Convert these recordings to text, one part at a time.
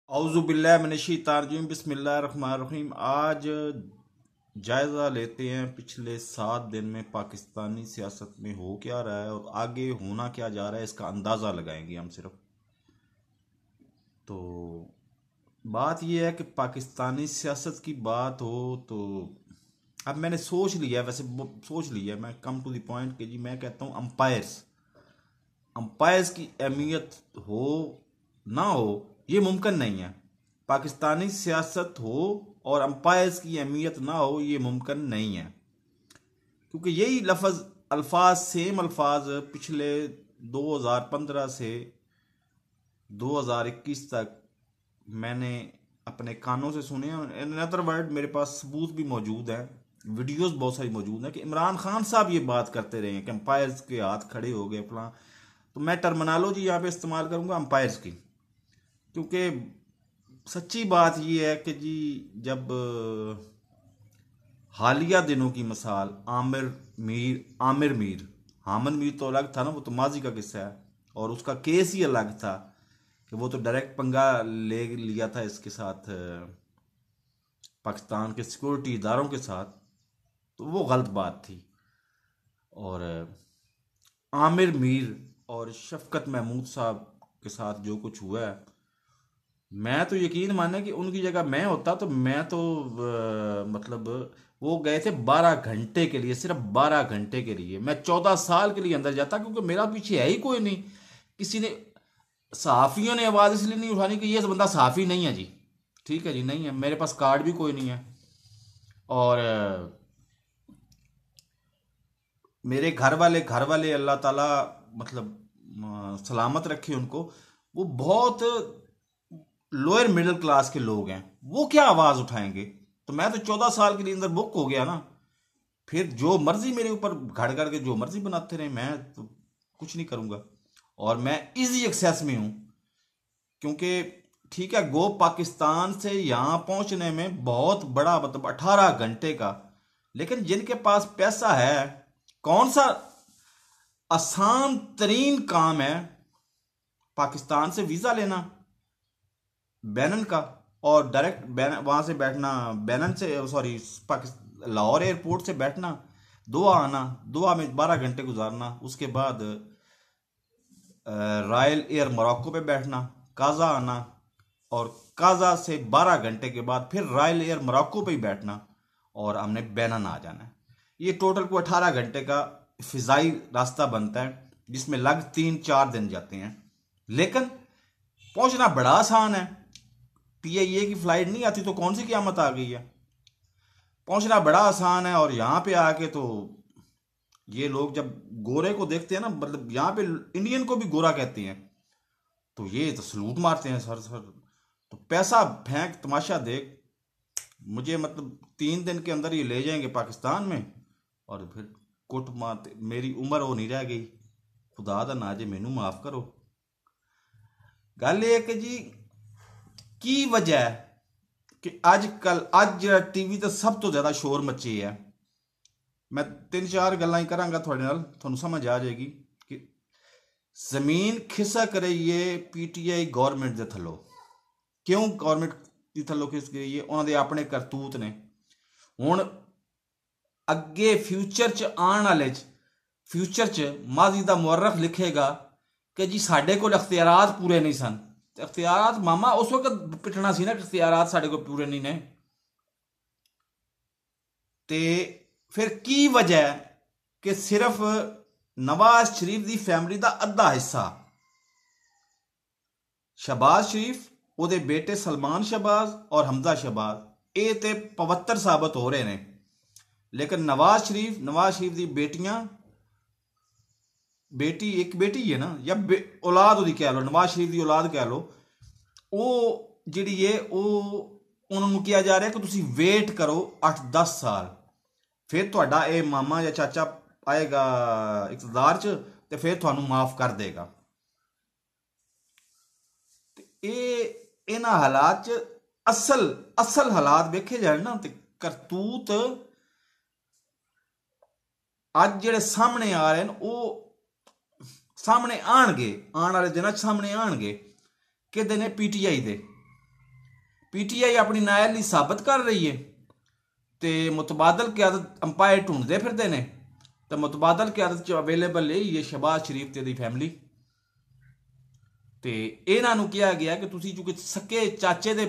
औज़ुबिल्लाहिमिनश्शैतानिर्रजीम बिस्मिल्लाहिर्रहमानिर्रहीम। आज जायज़ा लेते हैं पिछले 7 दिन में पाकिस्तानी सियासत में हो क्या रहा है और आगे होना क्या जा रहा है, इसका अंदाज़ा लगाएंगे हम सिर्फ। तो बात यह है कि पाकिस्तानी सियासत की बात हो तो अब मैंने सोच लिया, वैसे सोच लिया, मैं कम टू द पॉइंट कि जी मैं कहता हूँ अंपायर्स अंपायर्स की अहमियत हो ना हो ये मुमकिन नहीं है। पाकिस्तानी सियासत हो और अंपायर्स की अहमियत ना हो ये मुमकिन नहीं है, क्योंकि यही लफ्ज़ अल्फाज सेम अल्फाज पिछले 2015 से 2021 तक मैंने अपने कानों से सुने। इन अदर वर्ड मेरे पास सबूत भी मौजूद है, वीडियोस बहुत सारी मौजूद हैं कि इमरान खान साहब ये बात करते रहे हैं कि अंपायर्स के हाथ खड़े हो गए फलां। तो मैं टर्मिनोलॉजी यहाँ पे इस्तेमाल करूँगा अंपायर्स की, क्योंकि सच्ची बात यह है कि जी जब हालिया दिनों की मिसाल आमिर मीर हामन मीर तो अलग था ना, वो तो माजी का किस्सा है और उसका केस ही अलग था कि वो तो डायरेक्ट पंगा ले लिया था इसके साथ, पाकिस्तान के सिक्योरिटी इदारों के साथ। तो वो गलत बात थी। और आमिर मीर और शफकत महमूद साहब के साथ जो कुछ हुआ है, मैं तो यकीन माने कि उनकी जगह मैं होता तो मैं तो मतलब वो गए थे 12 घंटे के लिए, सिर्फ 12 घंटे के लिए। मैं 14 साल के लिए अंदर जाता, क्योंकि मेरा पीछे है ही कोई नहीं। किसी ने सहाफ़ियों ने आवाज़ इसलिए नहीं उठानी कि ये बंदा सहाफ़ी नहीं है जी, ठीक है जी, नहीं है, मेरे पास कार्ड भी कोई नहीं है। और मेरे घर वाले अल्लाह ताला मतलब सलामत रखे उनको, वो बहुत लोअर मिडिल क्लास के लोग हैं, वो क्या आवाज उठाएंगे। तो मैं तो 14 साल के लिए अंदर बुक हो गया ना, फिर जो मर्जी मेरे ऊपर घड़ घड़ के जो मर्जी बनाते रहे, मैं तो कुछ नहीं करूंगा। और मैं इजी एक्सेस में हूं, क्योंकि ठीक है, गो पाकिस्तान से यहां पहुंचने में बहुत बड़ा मतलब 18 घंटे का, लेकिन जिनके पास पैसा है, कौन सा आसान तरीन काम है पाकिस्तान से वीजा लेना बैनन का, और डायरेक्ट वहां से बैठना, बैनन से सॉरी लाहौर एयरपोर्ट से बैठना, दोहा आना, दोहा में 12 घंटे गुजारना, उसके बाद रॉयल एयर मोरक्को पे बैठना, काजा आना, और काजा से 12 घंटे के बाद फिर रॉयल एयर मोरक्को पे ही बैठना, और हमने बैनन आ जाना है। ये टोटल को 18 घंटे का फिजाई रास्ता बनता है, जिसमें लग 3-4 दिन जाते हैं। लेकिन पहुंचना बड़ा आसान है। PIA की फ्लाइट नहीं आती तो कौन सी क़यामत आ गई है। पहुंचना बड़ा आसान है, और यहाँ पे आके तो ये लोग जब गोरे को देखते हैं ना, मतलब यहाँ पे इंडियन को भी गोरा कहते हैं, तो ये तो सलूट मारते हैं सर सर। तो पैसा फेंक, तमाशा देख, मुझे मतलब 3 दिन के अंदर ये ले जाएंगे पाकिस्तान में, और फिर कुट मारते, मेरी उम्र वो नहीं रह गई। खुदा दा ना जे मैनू माफ करो। गल ये कि जी की वजह है कि अज जो टीवी ते सब तो ज्यादा शोर मची है। मैं 3-4 गल्लां ही करांगा थोड़े नाल, थोनू समझ आ जाएगी कि जमीन खिसक रही है PTI गौरमेंट दे थल्लों। क्यों गौरमेंट की थल्लों खिसक रही है? उन्होंने अपने करतूत ने हुण अगे फ्यूचर च आने वाले फ्यूचर च माजी दा मुअर्रख लिखेगा कि जी साडे कोल अख्तियारात पूरे नहीं सन। अख्तियारात मामा उस वक्त पिटना सी ना, अख्तियारात साडे कोल पूरे नहीं ने। ते फिर की वजह कि सिर्फ नवाज शरीफ दी फैमिली दा अद्धा हिस्सा, शहबाज शरीफ, ਉਹਦੇ बेटे सलमान शहबाज और हमजा शहबाज, ये ते पवित्र साबित हो रहे हैं। लेकिन नवाज शरीफ दी बेटियां, बेटी एक बेटी है ना, या औलाद ਉਹਦੀ कह लो, नवाज शरीफ की औलाद कह लो, ਉਹ ਜਿਹੜੀ ਹੈ ਉਹ ਉਹਨਾਂ ਨੂੰ ਕਿਹਾ ਜਾ ਰਿਹਾ ਕਿ ਤੁਸੀਂ ਵੇਟ ਕਰੋ 8-10 ਸਾਲ, ਫਿਰ ਤੁਹਾਡਾ ਇਹ ਮਾਮਾ ਜਾਂ ਚਾਚਾ ਆਏਗਾ ਇਕਤਦਾਰ 'ਚ ਤੇ ਫਿਰ ਤੁਹਾਨੂੰ ਮਾਫ ਕਰ ਦੇਗਾ। ਤੇ ਇਹਨਾਂ ਹਾਲਾਤ 'ਚ ਅਸਲ ਹਾਲਾਤ ਵੇਖੇ ਜਾਣ ਨਾ, ਤੇ ਕਰਤੂਤ ਅੱਜ ਜਿਹੜੇ ਸਾਹਮਣੇ ਆ ਰਹੇ ਨੇ ਉਹ ਸਾਹਮਣੇ ਆਣਗੇ, ਆਉਣ ਵਾਲੇ ਦਿਨਾਂ 'ਚ ਸਾਹਮਣੇ ਆਣਗੇ। ਕਿਹਦੇ ਨੇ? PTI ਦੇ। PTI ਆਪਣੀ ਨਾਇਲੀ ਸਾਬਤ ਕਰ ਰਹੀ ਹੈ ਤੇ ਮੁਤਬਾਦਲ ਕਿਆਦਤ ਅੰਪਾਇਰ ਢੂੰਡਦੇ ਫਿਰਦੇ ਨੇ ਤੇ ਮੁਤਬਾਦਲ ਕਿਆਦਤ 'ਚ ਅਵੇਲੇਬਲ ਇਹ ਸ਼ਹਿਬਾਜ਼ ਸ਼ਰੀਫ ਤੇ ਦੀ ਫੈਮਿਲੀ ਤੇ ਇਹਨਾਂ ਨੂੰ ਕਿਹਾ ਗਿਆ ਕਿ ਤੁਸੀਂ ਚੂੰਕਿ ਸਕੇ ਚਾਚੇ ਦੇ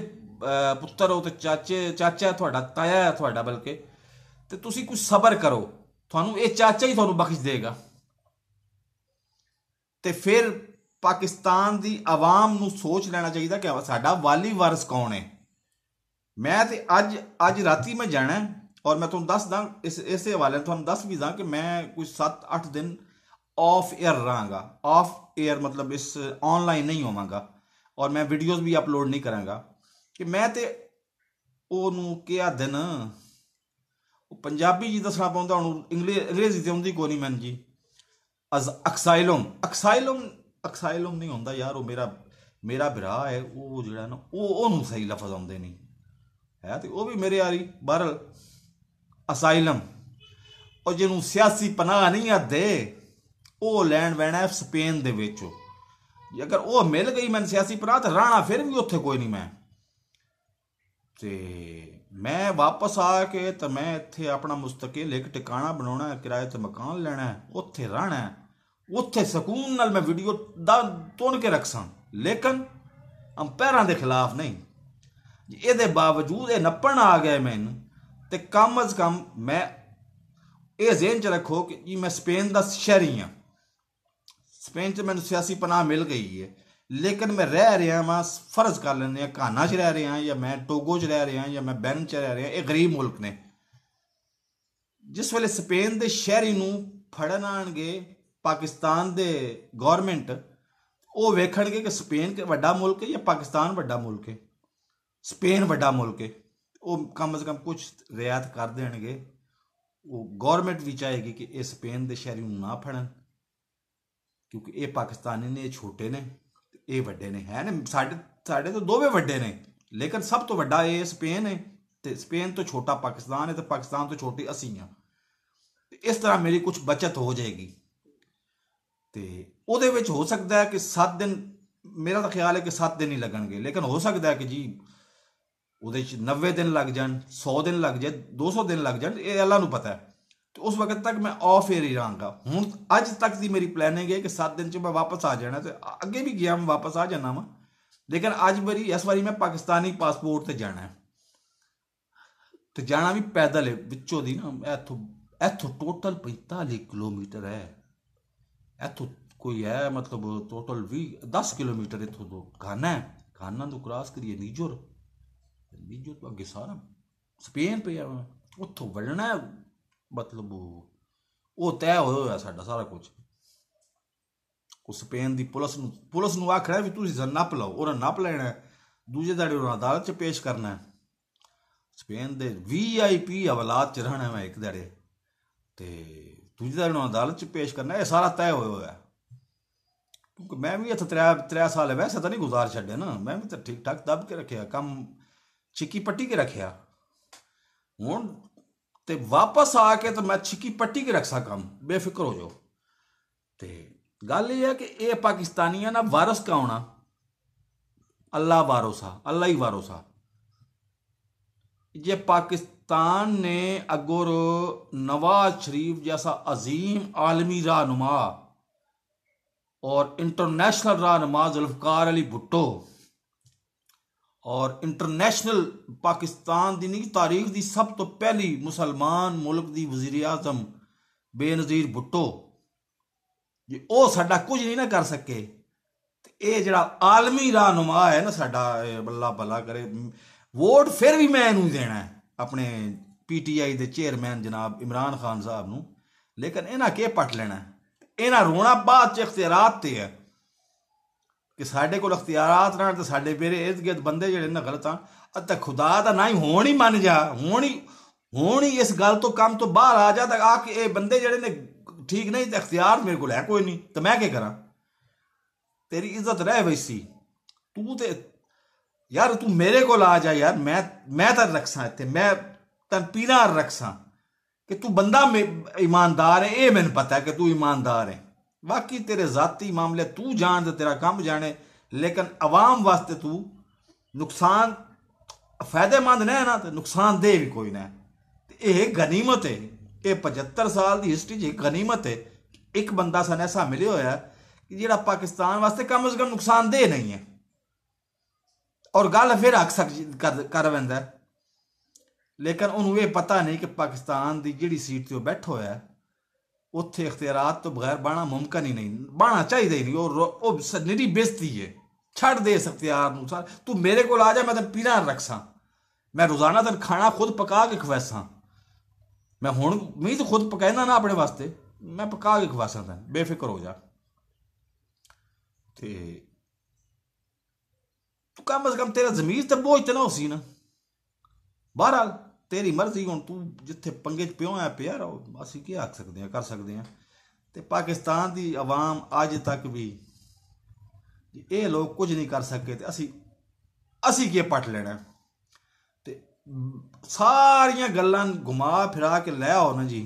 ਪੁੱਤਰ ਹੋ ਤੇ ਚਾਚਾ ਤੁਹਾਡਾ ਤਾਇਆ ਹੈ ਤੁਹਾਡਾ ਬਲਕਿ ਤੇ ਤੁਸੀਂ ਕੁਝ ਸਬਰ ਕਰੋ ਤੁਹਾਨੂੰ ਇਹ ਚਾਚਾ ਹੀ ਤੁਹਾਨੂੰ ਬਖਸ਼ ਦੇਗਾ ਤੇ ਫਿਰ ਪਾਕਿਸਤਾਨ ਦੀ ਆਵਾਮ ਨੂੰ ਸੋਚ ਲੈਣਾ ਚਾਹੀਦਾ ਕਿ ਸਾਡਾ ਵਾਲੀ ਵਾਰਿਸ ਕੌਣ ਹੈ ਮੈਂ ਤੇ ਅੱਜ ਰਾਤੀ ਮੈਂ ਜਾਣਾ ਔਰ ਮੈਂ ਤੁਹਾਨੂੰ ਦੱਸਦਾ ਇਸੇ ਹਵਾਲੇ ਤੁਹਾਨੂੰ ਦੱਸ ਵੀ ਦਾਂ ਕਿ ਮੈਂ ਕੁਝ 7-8 ਦਿਨ ਆਫ 에ਅਰ ਰਹਾਂਗਾ ਆਫ 에ਅਰ ਮਤਲਬ ਇਸ ਆਨਲਾਈਨ ਨਹੀਂ ਹੋਵਾਂਗਾ ਔਰ ਮੈਂ ਵੀਡੀਓਜ਼ ਵੀ ਅਪਲੋਡ ਨਹੀਂ ਕਰਾਂਗਾ ਕਿ ਮੈਂ ਤੇ ਉਹਨੂੰ ਕਿਹਾ ਦਿਨ ਉਹ ਪੰਜਾਬੀ ਜੀ ਦੱਸਣਾ ਪਾਉਂਦਾ ਹੁਣ ਅੰਗਰੇਜ਼ੀ ਤੇ ਆਉਂਦੀ ਕੋਈ ਨਹੀਂ ਮੈਨੂੰ ਜੀ ਅਕਸਾਈਲਮ ਨਹੀਂ ਹੁੰਦਾ ਯਾਰ ਉਹ ਮੇਰਾ ਭਰਾ ਹੈ ਉਹ ਜਿਹੜਾ ਨਾ ਉਹਨੂੰ ਸਹੀ ਲਫ਼ਜ਼ ਆਉਂਦੇ ਨਹੀਂ ਹੈ ਤੇ ਉਹ ਵੀ ਮੇਰੇ ਯਾਰੀ ਬਹਰਲ ਅਸਾਈਲਮ ਉਹ ਜਿਹਨੂੰ ਸਿਆਸੀ ਪਨਾਹ ਨਹੀਂ ਆਦੇ ਉਹ ਲੈਣ ਵੈਣਾ ਸਪੇਨ ਦੇ ਵਿੱਚ ਅਗਰ ਉਹ ਮਿਲ ਗਈ ਮੈਨੂੰ ਸਿਆਸੀ ਪਨਾਹ ਤਾਂ ਰਹਿਣਾ ਫਿਰ ਵੀ ਉੱਥੇ ਕੋਈ ਨਹੀਂ ਮੈਂ ਤੇ ਮੈਂ ਵਾਪਸ ਆ ਕੇ ਤਾਂ ਮੈਂ ਇੱਥੇ ਆਪਣਾ ਮੁਸਤਕਿਲ ਇੱਕ ਟਿਕਾਣਾ ਬਣਾਉਣਾ ਕਿਰਾਏ ਤੇ ਮਕਾਨ ਲੈਣਾ ਉੱਥੇ ਰਹਿਣਾ ਉੱਥੇ ਸਕੂਨ ਨਾਲ ਮੈਂ ਵੀਡੀਓ ਤੁਣ ਕੇ ਰੱਖਾਂ ਲੇਕਿਨ ਅੰਪਾਇਰਾਂ ਦੇ ਖਿਲਾਫ ਨਹੀਂ ਇਹਦੇ ਬਾਵਜੂਦ ਇਹ ਨੱਪਣ ਆ ਗਏ ਮੈਨੂੰ ਤੇ ਕਮ ਅਜ਼ ਕਮ ਮੈਂ ਇਹ ਜ਼ਿਹਨ 'ਚ ਰੱਖੋ ਕਿ ਜੀ ਮੈਂ ਸਪੇਨ ਦਾ ਸ਼ਹਿਰੀ ਹਾਂ ਸਪੇਨ 'ਚ ਮੈਨੂੰ ਸਿਆਸੀ ਪਨਾਹ ਮਿਲ ਗਈ ਹੈ ਲੇਕਿਨ ਮੈਂ ਰਹਿ ਰਿਹਾ ਵਾਂ ਫਰਜ਼ ਕਰ ਲੈਂਦੇ ਹਾਂ ਘਾਨਾ 'ਚ ਰਹਿ ਰਿਹਾ ਜਾਂ ਮੈਂ ਟੋਗੋ 'ਚ ਰਹਿ ਰਿਹਾ ਜਾਂ ਮੈਂ ਬੈਨ 'ਚ ਰਹਿ ਰਿਹਾ ਇਹ ਗਰੀਬ ਮੁਲਕ ਨੇ ਜਿਸ ਵੇਲੇ ਸਪੇਨ ਦੇ ਸ਼ਹਿਰੀ ਨੂੰ ਫੜਨ ਆਣਗੇ ਪਾਕਿਸਤਾਨ ਦੇ ਗੌਰਮੈਂਟ ਉਹ ਵੇਖਣਗੇ ਕਿ ਸਪੇਨ ਵੱਡਾ ਮੁਲਕ ਹੈ ਜਾਂ ਪਾਕਿਸਤਾਨ ਵੱਡਾ ਮੁਲਕ ਹੈ ਸਪੇਨ ਵੱਡਾ ਮੁਲਕ ਹੈ ਉਹ ਕਮ ਅਜ਼ ਕਮ ਕੁਝ ਰਿਆਇਤ ਕਰ ਦੇਣਗੇ ਉਹ ਗੌਰਮੈਂਟ ਵੀ ਚਾਹੇਗੀ ਕਿ ਇਹ ਸਪੇਨ ਦੇ ਸ਼ਹਿਰੀ ਨੂੰ ਨਾ ਫੜਨ ਕਿਉਂਕਿ ਇਹ ਪਾਕਿਸਤਾਨੀ ਨੇ ਇਹ ਛੋਟੇ ਨੇ ਇਹ ਵੱਡੇ ਨੇ ਹੈ ਨੇ ਸਾਡੇ ਤੋਂ ਦੋਵੇਂ ਵੱਡੇ ਨੇ ਲੇਕਿਨ ਸਭ ਤੋਂ ਵੱਡਾ ਇਹ ਸਪੇਨ ਹੈ ਤੇ ਸਪੇਨ ਤੋਂ ਛੋਟਾ ਪਾਕਿਸਤਾਨ ਹੈ ਤੇ ਪਾਕਿਸਤਾਨ ਤੋਂ ਛੋਟੀ ਅਸੀਂ ਹਾਂ ਇਸ ਤਰ੍ਹਾਂ ਮੇਰੀ ਕੁਝ ਬਚਤ ਹੋ ਜਾਏਗੀ ਤੇ ਉਹਦੇ ਵਿੱਚ ਹੋ ਸਕਦਾ ਹੈ ਕਿ 7 ਦਿਨ ਮੇਰਾ ਤਾਂ ਖਿਆਲ ਹੈ ਕਿ 7 ਦਿਨ ਹੀ ਲੱਗਣਗੇ ਲੇਕਿਨ ਹੋ ਸਕਦਾ ਹੈ ਕਿ ਜੀ ਉਹਦੇ 'ਚ 90 ਦਿਨ ਲੱਗ ਜਾਣ 100 ਦਿਨ ਲੱਗ ਜਾਏ 200 ਦਿਨ ਲੱਗ ਜਾਣ ਇਹ ਅੱਲਾ ਨੂੰ ਪਤਾ ਹੈ ਤੇ ਉਸ ਵਕਤ ਤੱਕ ਮੈਂ ਆਫ ਏਅਰ ਹੀ ਰਹਾਂਗਾ ਹੁਣ ਅੱਜ ਤੱਕ ਦੀ ਮੇਰੀ ਪਲੈਨਿੰਗ ਹੈ ਕਿ 7 ਦਿਨ 'ਚ ਮੈਂ ਵਾਪਸ ਆ ਜਾਣਾ ਤੇ ਅੱਗੇ ਵੀ ਗਿਆ ਮੈਂ ਵਾਪਸ ਆ ਜਾਣਾ ਵਾ ਲੇਕਿਨ ਇਸ ਵਾਰੀ ਮੈਂ ਪਾਕਿਸਤਾਨੀ ਪਾਸਪੋਰਟ ਤੇ ਜਾਣਾ ਹੈ ਤੇ ਜਾਣਾ ਵੀ ਪੈਦਲ ਹੈ ਵਿੱਚੋਂ ਦੀ ਨਾ ਇੱਥੋਂ ਟੋਟਲ 45 ਕਿਲੋਮੀਟਰ ਹੈ ਇੱਥੋਂ ਕੋਈ ਹੈ ਮਤਲਬ ਟੋਟਲ 10 ਕਿਲੋਮੀਟਰ ਇੱਥੋਂ ਤੋਂ ਘਾਨਾ ਤੋਂ ਕ੍ਰਾਸ ਕਰੀਏ ਨੀਜਰ ਤੋਂ ਅੱਗੇ ਸਾਰਾ ਸਪੇਨ ਪਿਆ ਉੱਥੋਂ ਵੜਨਾ ਮਤਲਬ ਉਹ ਤੈਅ ਹੋਇਆ ਸਾਡਾ ਸਾਰਾ ਕੁਝ ਉਹ ਸਪੇਨ ਦੀ ਪੁਲਿਸ ਨੂੰ ਆਖਣਾ ਵੀ ਤੁਸੀਂ ਨੱਪ ਲਓ ਉਹਨਾਂ ਨੱਪ ਲੈਣਾ ਦੂਜੇ ਦਾੜੇ ਉਹਨਾਂ ਅਦਾਲਤ 'ਚ ਪੇਸ਼ ਕਰਨਾ ਸਪੇਨ ਦੇ VIP ਹਵਾਲਾਤ 'ਚ ਰਹਿਣਾ ਮੈਂ ਇੱਕ ਦਾੜੇ ਤੇ ਦੂਜੇ ਦਾੜੇ ਨੂੰ ਅਦਾਲਤ 'ਚ ਪੇਸ਼ ਕਰਨਾ ਇਹ ਸਾਰਾ ਤੈਅ ਹੋਇਆ ਕਿਉਂਕਿ ਮੈਂ ਵੀ ਇੱਥੇ 3 ਸਾਲ ਵੈਸੇ ਤਾਂ ਨਹੀਂ ਗੁਜ਼ਾਰ ਛੱਡੇ ਨਾ ਮੈਂ ਵੀ ਤਾਂ ਠੀਕ ਠਾਕ ਦੱਬ ਕੇ ਰੱਖਿਆ ਕੰਮ ਛਿੱਕੀ ਪੱਟੀ ਕੇ ਰੱਖਿਆ ਹੁਣ ਤੇ ਵਾਪਸ ਆ ਕੇ ਤਾਂ ਮੈਂ ਛਿੱਕੀ ਪੱਟੀ ਕੇ ਰੱਖਾ ਕੰਮ ਬੇਫਿਕਰ ਹੋ ਜਾਓ ਤੇ ਗੱਲ ਇਹ ਹੈ ਕਿ ਇਹ ਪਾਕਿਸਤਾਨੀਆਂ ਦਾ ਵਾਰਿਸ ਕੌਣ ਆ अल्लाह ही वारोसा ये पाकिस्तान ने अगर नवाज शरीफ जैसा अजीम आलमी रहनुमा और इंटरनेशनल रहनुमा जुल्फ़िकार अली भुट्टो और इंटरनेशनल पाकिस्तान दी नहीं तारीख दी सब तो पहली मुसलमान मुल्क दी वज़ीर आज़म बेनज़ीर भुट्टो जे ओ साडा कुछ नहीं ना कर सके ये जड़ा आलमी रहनुमा है ना साडा बल्ला भला करे वोट फिर भी मैं इनू देना है अपने PTI दे चेयरमैन जनाब इमरान खान साहब नू लेकिन इन्हां के पट लेना है इन्हां रोना बाद च इख्तियारात ते है कि साडे कोल इख्तियारात रहन ते साडे मेरे इर्द गिर्द बंदे जेहड़े ना गलत आ ते खुदा दा ना ही होण ही मन जा होण ही इस गल तो काम तो बाहर आ जा ते आके ये बंदे जेहड़े ने ठीक नहीं ते इख्तियार मेरे कोल है कोई नहीं तो मैं क्या करा तेरी इज्जत रह वैसी तू ते यार तू मेरे को आ जा यार मैं तर रखसा इत्थे मैं तन पीना रखसा कि तू बंदा ईमानदार है ये मैंने पता है कि तू ईमानदार है बाकी तेरे जाती मामले तू जान दे तेरा काम जाने लेकिन अवाम वास्ते तू नुकसान फायदेमंद नहीं ना तो नुकसानदेह भी कोई ना। ये गनीमत है, ये 75 साल की हिस्ट्री एक गनीमत है। एक बंदा सन ऐसा मिले होया कि जिहड़ा पाकिस्तान वास्ते कम से कम नुकसानदेह नहीं है, और गल फिर हक कर वैंदा। लेकिन उन्होंने ये पता नहीं कि पाकिस्तान की जिहड़ी सीट से बैठो है उत्थे इख्तियारात तो बगैर बहना मुमकिन ही नहीं, बहना चाहिए ही नहीं। और निरी बेइज्जती है, छड़ दे इस इख्तियार नूं। सार तू मेरे को आ जा, मैं तेन पीना रखसा, मैं रोजाना तेन खाना खुद पका के खवासा। मैं हुण मी तो खुद पकाना ना अपने वास्ते, मैं पका के खवासा तेन, बेफिक्र हो जा। ते तू कम से कम तेरा जमीर तो बोझ तो ना हो सी ना। बहरहाल तेरी मर्जी, हूँ तू जिथे पंगे च पियो है पिया रहो, असी क्या आख सकते हैं, कर सकते हैं। तो पाकिस्तान की आवाम अज तक भी ये लोग कुछ नहीं कर सके, तो असी के पट लेना। तो सारिया गल्लां घुमा फिरा के लै आओ ना जी,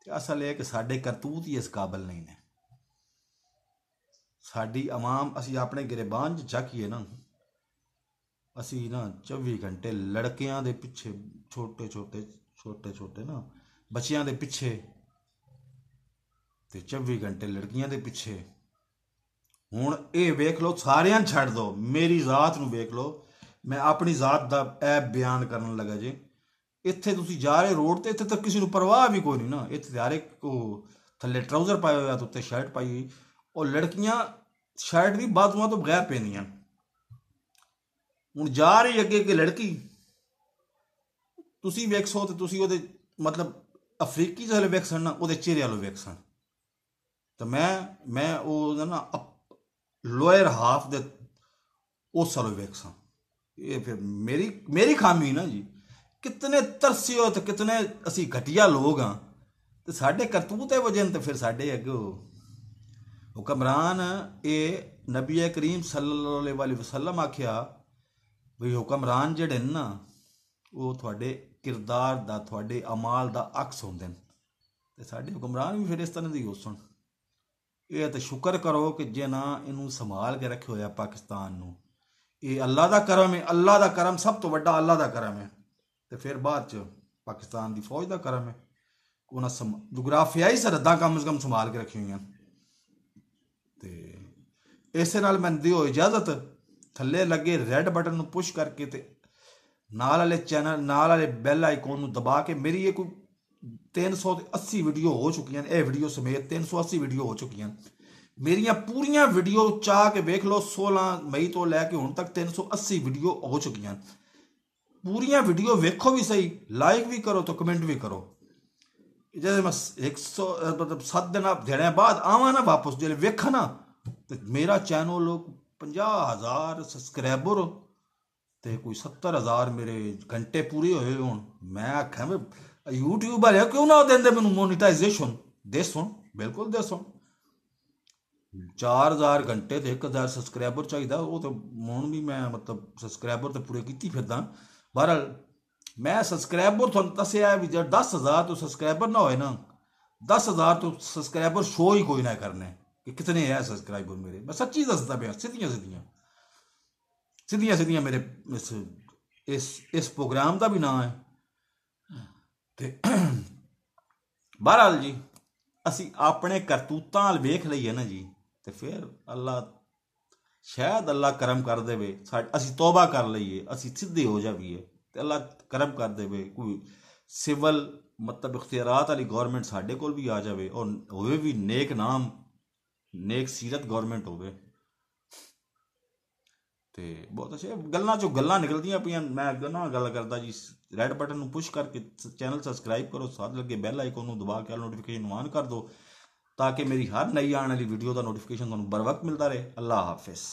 तो असल है कि साडे करतूत ही इस काबल नहीं ने। साडी आवाम असी अपने गिरबान च झाकीए ना, असी ना 24 घंटे लड़कियां दे पिछे, छोटे छोटे ना बच्चियां दे पिछे, ते 24 घंटे लड़कियां दे पिछे। हुण ये वेख लो, सारियां छड़ दो, मेरी जात नूं वेख लो, मैं अपनी जात दा ऐब बयान करन लगा जे। इत्थे तुसीं जा रहे रोड ते, इत्थे तो किसी नूं परवाह भी कोई नहीं ना। इत्थे हर एक को थल्ले ट्राउजर पाए हुए, तो उत्ते शर्ट पाई हुई, और लड़कियां शर्ट भी बाजुआं तो बगैर पहनियां। हुण जा रही अगे कि लड़की, तुसीं वेखसो तो तुसीं ओहदे मतलब अफ्रीकी जिसले वेखसन ना, ओहदे चेहरे वालों वेखसन। तो मैं वो ना लोअर हाफ दे उस वालों वेखसा। ये फिर मेरी खामी ना जी। कितने तरसी हो तो कितने असी घटिया लोग हाँ, तो साढ़े करतूत है वजन। तो फिर साढ़े अगे हुक्मरान ये नबी करीम सल्लल्लाहु अलैहि वसल्लम आख्या भी हुक्मरान जेडे ना वो थोड़े किरदार दा, थोड़े अमाल दा अक्स होंदे न। ते साढ़े हुक्मरान भी फिर इस तरह दी होसन। ये तो शुक्र करो कि जे ना इनू संभाल के रखे होया पाकिस्तान नू। ये अल्लाह दा करम है, अल्लाह दा करम सब तो बड़ा अल्लाह दा करम है। तो फिर बाद च पाकिस्तान की फौज दा करम है, उन्हें जुगराफियाई सरहदां कम से कम संभाल के रखी हुई। तो इस नाल मैं दिओ इजाजत, थल्ले लगे रेड बटन नू पुश करके ते नाल वाले चैनल, नाल वाले बैल आइकॉन नू दबा के, मेरी ये कोई 380 वीडियो हो चुकी हैं, यह वीडियो समेत 380 वीडियो हो चुकी हैं। मेरिया पूरिया वीडियो चाह के वेख लो, 16 मई तो लैके हुण तक 380 वीडियो हो चुकी हैं। पूरिया वीडियो वेखो भी सही, लाइक भी करो तो कमेंट भी करो। जैसे मैं 100 मतलब 7 दिन देने बाद आवा ना वापस, जो वेखा ना तो मेरा चैनल 50,000 सब्सक्राइबर, तो कोई 70,000 मेरे घंटे पूरे होए होण। मैं आख्या मैं यूट्यूब वाले क्यों ना देंदे मैनू मोनिटाइजेशन, दे सुन, बिल्कुल दे सुन। 4,000 घंटे तो 1,000 सब्सक्राइबर चाहिए, वो तो हुण भी मैं मतलब सब्सक्राइबर तो पूरे कीती फिरदा। बहरहाल मैं सब्सक्राइबर तुहानूं दस्सिया भी, जब 10,000 तो सब्सक्राइबर ना होए ना, 10,000 तो सब्सक्राइबर शो ही कोई ना करने कि कितने है सब्सक्राइबर मेरे। मैं सच्ची दसदा पिया, सीधियां सीधियां मेरे इस प्रोग्राम का भी ना है। ते बहरहाल जी असी अपने करतूतां वाल वेख लईए ना जी, तो फिर अल्लाह शायद अल्लाह करम कर देवे, असी तौबा कर लईए, असी सीधे हो जाइए तो अल्लाह करम कर देवे, कोई सिविल मतलब इख्तियारात वाली गौरमेंट साढ़े कोल भी आ जाए, और होवे भी नेक नाम नेक सीरत गौरमेंट होवे। तो बहुत अच्छे गल्लां चो गल्लां निकलदियां पियां। मैं ना गल करदा जी, रेड बटन नू पुश करके चैनल सबसक्राइब करो, साथ लगे बैल आइकन नू दबा के नोटिफिकेशन ऑन कर दो, ताकि मेरी हर नई आने वाली वीडियो का नोटिफिकेशन तुहानूं बर वक्त मिलता रहे। अल्लाह हाफिज़।